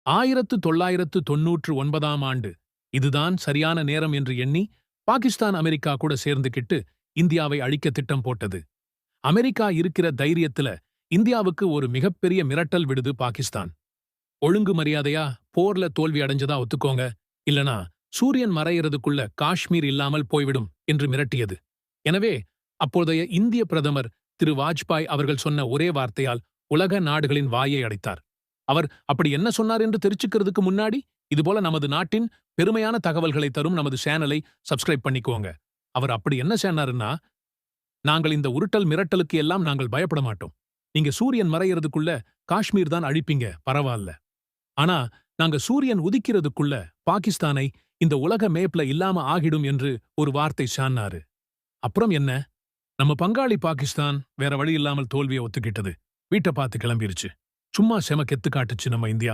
1999ஆம் ஆண்டு இதுதான் சரியான நேரம் என்று எண்ணி பாகிஸ்தான் அமெரிக்கா கூட சேர்ந்துகிட்டு இந்தியாவை அழிக்க திட்டம் போட்டது. அமெரிக்கா இருக்கிற தைரியத்துல இந்தியாவுக்கு ஒரு மிகப்பெரிய மிரட்டல் விடுது பாகிஸ்தான். ஒழுங்கு மரியாதையா போர்ல தோல்வி அடைஞ்சதா ஒத்துக்கோங்க, இல்லனா சூரியன் மறையறதுக்குள்ள காஷ்மீர் இல்லாமல் போய்விடும் என்று மிரட்டியது. எனவே அப்போதைய இந்திய பிரதமர் திரு வாஜ்பாய் அவர்கள் சொன்ன ஒரே வார்த்தையால் உலக நாடுகளின் வாயை அடைத்தார். அவர் அப்படி என்ன சொன்னார் என்று தெரிஞ்சுக்கிறதுக்கு முன்னாடி இதுபோல நமது நாட்டின் பெருமையான தகவல்களை தரும் நமது சேனலை சப்ஸ்கிரைப் பண்ணிக்கோங்க. அவர் அப்படி என்ன சொன்னாருன்னா, நாங்கள் இந்த உருட்டல் மிரட்டலுக்கு எல்லாம் நாங்கள் பயப்பட மாட்டோம். நீங்க சூரியன் மறையறதுக்குள்ள காஷ்மீர் தான் அழிப்பீங்க, பரவாயில்ல. ஆனா நாங்க சூரியன் உதிக்கிறதுக்குள்ள பாகிஸ்தானை இந்த உலக மேப்ல இல்லாம ஆகிடும் என்று ஒரு வார்த்தை சொன்னாரு. அப்புறம் என்ன, நம்ம பங்காளி பாகிஸ்தான் வேற வழி இல்லாமல் தோல்வியை ஒத்துக்கிட்டது. வீட்டை பார்த்து கிளம்பிருச்சு. சும்மா செம கெத்து காட்டுச்சு நம்ம இந்தியா.